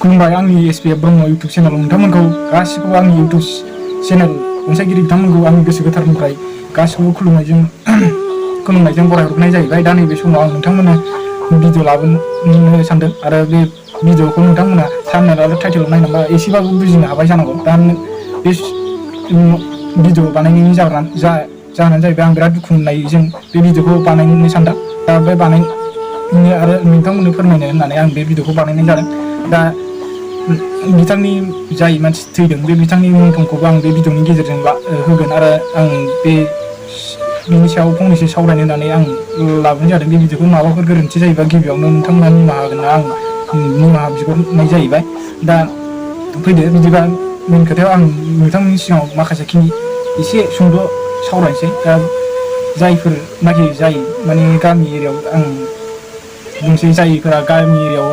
खुलुमबाय आंनि SPF Brahma YouTube चेनेलाव नोंथांमोनखौ गासिखौबो आंनि इउटुब चेनेल अनसायगिरि बिथांमोनखौ आंनि गोसो गोथारनिफ्राय गासिखौबो खुलुमनायजों बरायहरनाय जाहैबाय। दा नैबे समाव आं नोंथांमोननो भिडिअ लाबोनो सानदों आरो बे भिडिअखौ नोंथांमोना थाम्बनेल आरो टाइटेलाव नायनानै एसेबाबो बुजिनो हाबाय जानांगौ। दा बे भिडिअ बानायनायनि जाहोनानो जाहैबाय आं बिराद दुखु मोननायजों बे भिडिअखौ बानायनो सानदों। दा बे बानायनो आरो नोंथांमोननो फोरमायनो होननानै आं बे भिडिअखौ बानायनाय जादों। दा बिथांनि जाय मानसि थैदों बे बिथांनि मुं थंखौबो आं बे भिडिअनि गेजेरजों होगोन आरो आं बिनि सायाव फंनैसो सावरायनो होननानै आं लाबोनाय जादों। बे भिडिअखौ माबाफोर गोरोन्थि जायोबा गिबियावनो नोंथांमोना निमाहा होगोन आं निमाहा बिहरनाय जाहैबाय। दा फैदो बिदिबा मेन खोथायाव आं नोंथांमोननि सिगाङाव माखासेखिनि एसे सुंद' सावरायनोसै। दा जायफोरनाखि माने गामि एरियायाव आं बुंसै, जायफोरा गामि एरियायाव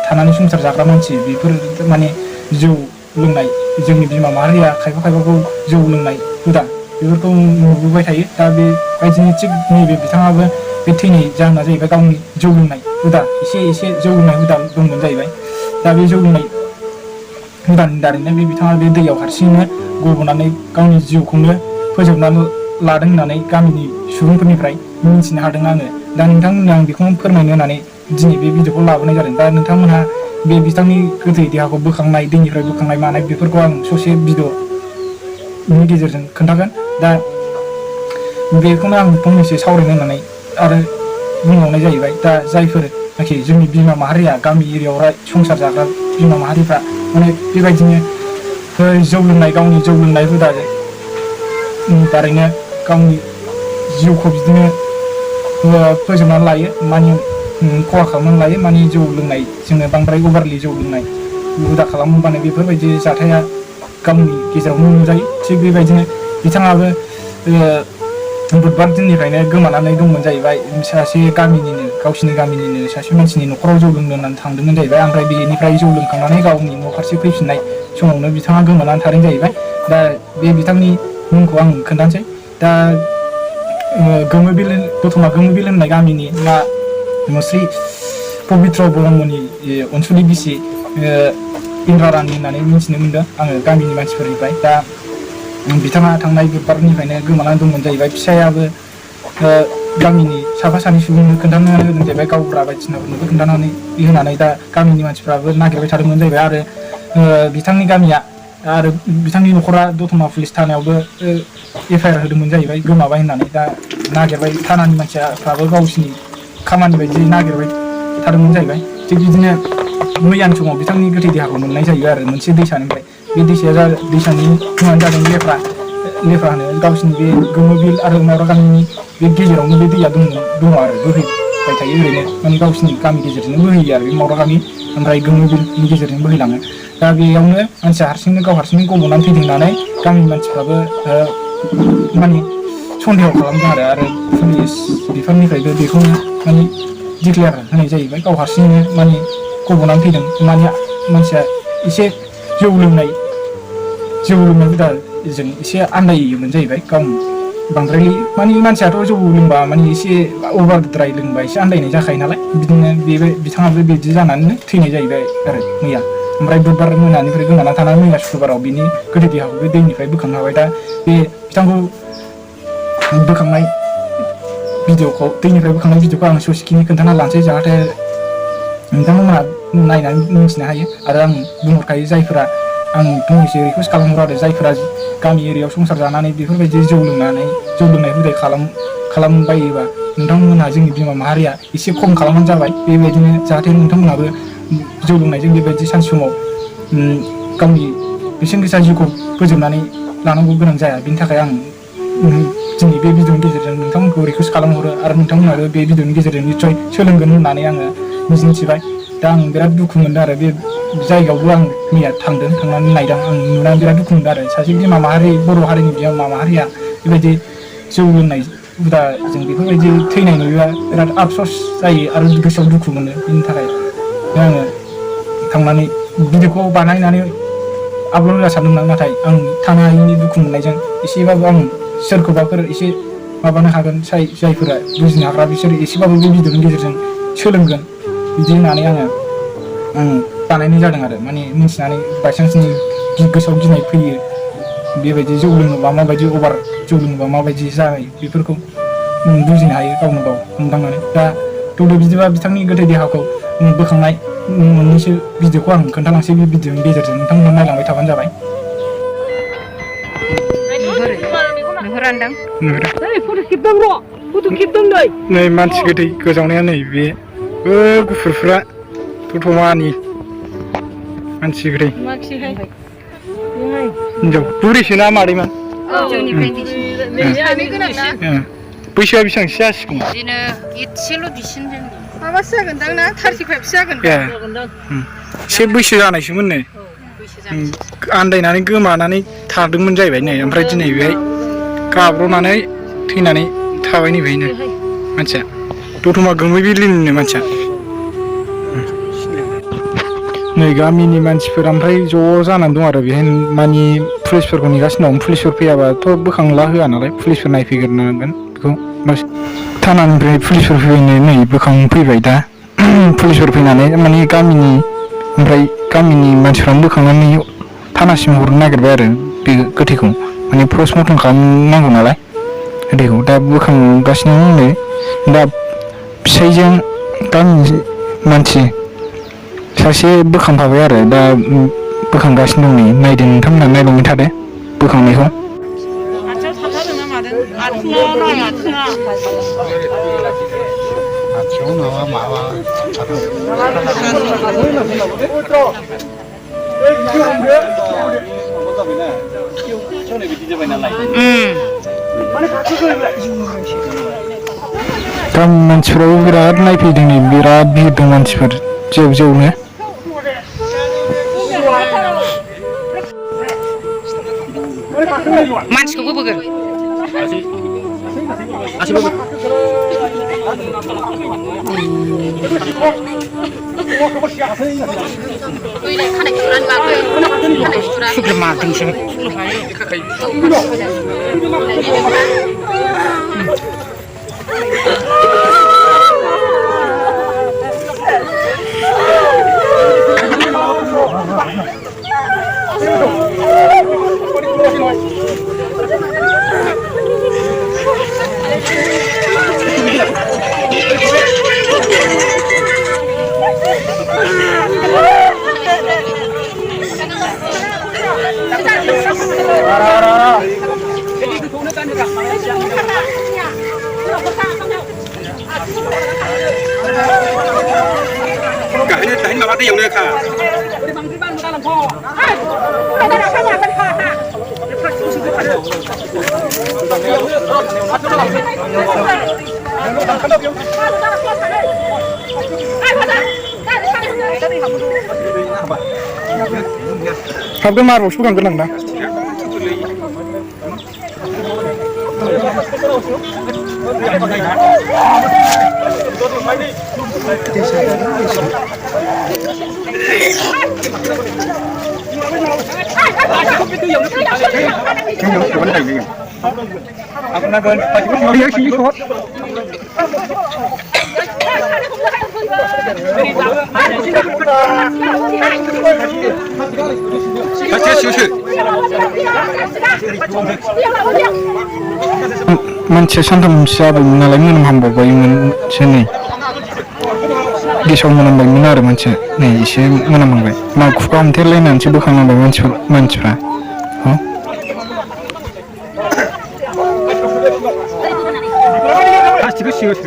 थानानै संसार जाग्रा मानसि, बेफोर माने जौ लोंनाय, जोंनि बिमा माहारिया खायफाखौ जौ लोंनाय हुदा बेफोरखौ नुबोबाय थायो। दा बेबायदिनो थिग नैबे बिथाङाबो बे थैनाय जाहोना जाहैबाय गावनि जौ लोंनाय हुदा, एसे जौ लोंनाय हुदा दंमोन जाहैबाय। दा बे जौ लोंनाय हुदानि दारैनो बे बिथाङा बे दैयाव हारसिङैनो गब'नानै गावनि जिउखौनो फोजोबनानै लादों होननानै गामिनि सुबुंफोरनिफ्राय मिन्थिनो हादों आङो। दा नोंथांमोननो आं बेखौनो फोरमायनो होननानै दिनै बे भिडिअखौ लाबोनाय जादों। दा नोंथांमोनहा बे बिथांनि गोथै देहाखौ बोखांनाय, दैनिफ्राय बोखांनाय मानाय बेफोरखौ आं ससे भिडिअनि गेजेरजों खोन्थागोन। दा बेखौनो आं फंनैसो सावरायनो होननानै आरो बुंबावनाय जाहैबाय। दा जायफोरनाखि जोंनि बिमा माहारिया गामि एरियायाव संसार जाग्रा बिमा माहारिफ्रा माने बेबायदिनो जौ लोंनाय, गावनि जौ लोंनाय हुदाजों दारैनो गावनि जिउखौ बिदिनो फोजोबनानै लायो, माने खहा खालामनानै लायो। माने जौ लोंनाय, जोङो बांद्राय अभारलि जौ लोंनाय हुदा खालामोबानो बेफोरबायदि जाथाया गावनि गेजेरावनो नुजायो। थिग बेबायदिनो बिथाङाबो बुधबार दिननिफ्रायनो गोमानानै दंमोन जाहैबाय। सासे गावसिनि गामिनिनो सासे मानसिनि न'खराव जौ लोंनो होननानै थांदोंमोन जाहैबाय। ओमफ्राय बेनिफ्राय जौ लोंखांनानै गावनि न' फारसे फैफिननाय समावनो बिथाङा गोमानानै थादों जाहैबाय। दा बे बिथांनि मुंखौ आं खोन्थानोसै। दा दतमा गोमोबिल होननाय गामिनि मुस्रि पबित्र ब्रह्मनि अनसुलि बिसि इन्द्रा रानि होननानै मिथिनो मोन्दों आङो गामिनि मानसिफोरनिफ्राय। दा बिथाङा थांनाय बुधबारनिफ्रायनो गोमानानै दंमोन जाहैबाय। फिसायाबो गामिनि साफा सानै सुबुंनो खोन्थानो होदों जाहैबाय, गावबुरा बायदिसिनाफोरनोबो खोन्थानानै होनानै दा गामिनि मानसिफ्राबो नागिरबाय थादोंमोन जाहैबाय। आरो बिथांनि गामिया आरो बिथांनि न'खरा दतमा पुलिस थानायावबो FIR होदोंमोन जाहैबाय गोमाबाय होननानै। दा नागिरबाय, थानानि मानसिफ्राबो गावसिनि खामानि बायदि नागिरबाय थादोंमोन जाहैबाय। थिग बिदिनो मैयानि समाव बिथांनि गोथै देहाखौ मोननाय जाहैबाय आरो मोनसे दैसानिफ्राय। बे दैसानि मुङानो जादों लेफ्रा होनो। गावसिनि बे गोमोबिल आरो मावरा गामिनि बे गेजेरावनो बे दैया दङ आरो बोहैबाय थायो। ओरैनो माने गावसिनि गामि गेजेरजोंनो बोहैयो आरो बे मावरा गामि ओमफ्राय गोमोबिलनि गेजेरजों बोहैलाङो। दा बेयावनो मानसिया गाव हारसिंनो गब'नानै थैदों होननानै गामिनि मानसिफ्राबो माने सन्देह खालामदों आरो पुलिस बिफाननिफ्रायबो बेखौनो माने डिक्लेयार होनाय जाहैबाय, गाव हारसिंनो माने गब'नानै थैदों। माने मानसिया एसे जौ लोंनाय हुदाजों एसे आन्दायोमोन जाहैबाय। गाव बांद्राय माने मानसियाथ' जौ लोंबा माने एसे अभारद्राय लोंबा एसे आन्दायनाय जाखायो नालाय, बिदिनो बिथाङाबो बिदि जानानै थैनाय जाहैबाय आरो मैया। ओमफ्राय बुधबार मोनानिफ्राय गोमाना थानानै मैया सुक्रुबाराव बिनि गोथै देहाखौ बे दैनिफ्राय बोखांनो हाबाय। दा बे बिथांखौ बोखांनाय दैनिफ्राय बोखांनाय भिडिअखौ आं ससेखिनि खोन्थाना लानोसै, जाहाथे नोंथांमोनहा नायनानै मिन्थिनो हायो। आरो आं बुंहरखायो, आं फंनैसो रिकुवेस्ट खालामहरो आरो जायफोरा गामि एरियायाव संसार जानानै बेफोरबायदि जौ लोंनाय हुदा खालामबायोबा नोंथांमोनहा, जोंनि बिमा माहारिया एसे खम खालामबानो जाबाय। बेबायदिनो जाहाथे नोंथांमोनहाबो जौ लोंनायजों बेबायदि सानसे समाव गावनि बेसेन गोसा जिउखौ फोजोबनानै लानांगौ गोनां जाया। बिनि थाखाय आं दिनै बे भिडिअनि गेजेरजों नोंथांमोनखौ रिकुवेस्ट खालामहरो आरो नोंथांमोनहाबो बे भिडिअनि गेजेरजों निस्सय सोलोंगोन होननानै आङो मिजिंथिबाय। दा आं बिराद दुखु मोनदों आरो बे जायगायावबो आं मैया थांनानै नायदों। आं नुनानै बिराद दुखु मोनदों आरो सासे बिमा माहारि, बर' हारिनि बिमा माहारिया बेबायदि जौ लोंनाय हुदाजों बेफोरबायदि थैनाय नुयोबा बिराद आफस'स जायो आरो गोसोआव दुखु मोनो। बिनि थाखाय आङो थांनानै भिडिअखौ बानायनानै आपल'ड होनो सानदोंमोन, नाथाय आं थानो हायैनि दुखु मोननायजों एसेबाबो आं सोरखौबाफोर एसे माबानो हागोन, जायफोरा बुजिनो हाग्रा बिसोर एसेबाबो बे भिडिअनि गेजेरजों सोलोंगोन बिदि होननानै आङो बानायनाय जादों आरो माने मिथिनानै बायसान्सनि गोसोआव गिनाय फैयो बेबायदि जौ लोङोबा माबायदि अभार जौ लोङोबा माबायदि जायो बेफोरखौ बुजिनो हायो गावनो गाव हमदांनानै दा थौदो बिदिबा बिथांनि गोथै देहाखौ बोखांनाय मोननैसो भिडिअखौ आं खोन्थालांसै बे भिडिअनि गेजेरजों नोंथांमोना नायलांबाय थाबानो जाबाय नै मानसि गोथै गोजावनाया नै बे गुफुरफोरा थथमानि मानसि गोथै हिनजाव बुरैसोना मादैमोन बैसोआ बेसेबांसो जासिगौ बिदिनो एसेल' दिसिन माबासो जागोनदां ना 35 जागोन एसे बैसो जानायसोमोन नै आन्दायनानै गोमानानै थादोंमोन जाहैबाय नै ओमफ्राय दिनै बेहाय गाब्र'नानै थैनानै थाबाय नैबेहायनो मानसिया दतमा गोमै बिलिनिनो मानसिया नै गामिनि मानसिफोर ओमफ्राय ज' जानानै दं आरो बेहाय मानि पुलिसफोरखौ नेगासिनो दं पुलिसफोर फैयाबाथ' बोखांला होआ नालाय पुलिसफोर नायफैग्रोनांगोन बेखौ थानानिफ्राय पुलिसफोर फैनानै नै बोखांफैबाय दा पुलिसफोर फैनानै माने गामिनि मानसिफ्रानो बोखांनानै थानासिम हरनो नागिरबाय आरो बे गोथैखौ माने पस्टमर्टम खालामनांगौ नालाय गोथैखौ दा बोखांगासिनो नै दा फिसाइजों गामिनि मानसि सासे बोखांफाबाय आरो दा बोखांगासिनो दं नै नायदो नोंथांमोना नायलांबाय थादो बोखांनायखौ गामिनि मानसिफोराबो बिराद नायफैदों नै बिराद भिर दं मानसिफोर जौनो मानसिखौबो बोगोन Gaknya dahin malah dia yang mereka. Habis marah, suka nggak nang? Aku nak gon, pasti dia sih kot. Manusia santam siapa mengalami minum hamba bayi sini. Gesau menambah ada manusia. Nih, isi menambah. Mau kufam terlain nanti bukan nambah manusia. Oh. Pasti kesiut.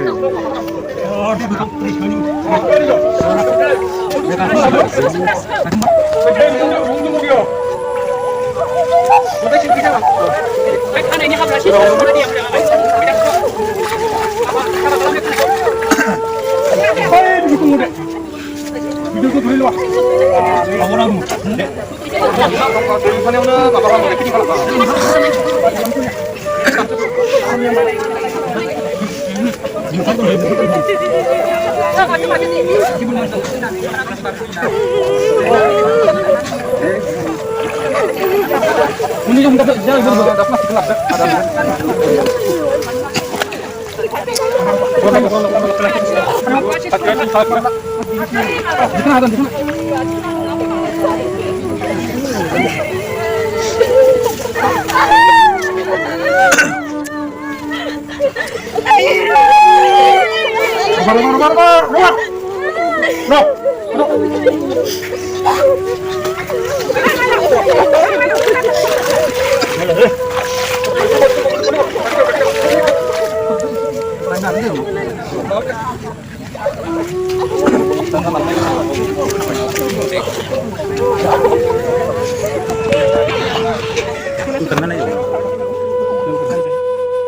Ini yang dapat plastik gelap ada. Kalau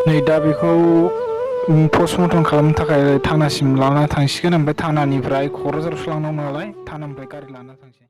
नै दा बेखौ पस्टमर्टम खालामनो थाखाय थानासिम लाना थांसिगोन ओमफ्राय थानानिफ्राय क'क्राझारावसो लांनांगौ नालाय थानानिफ्राय गारि लाना थांसै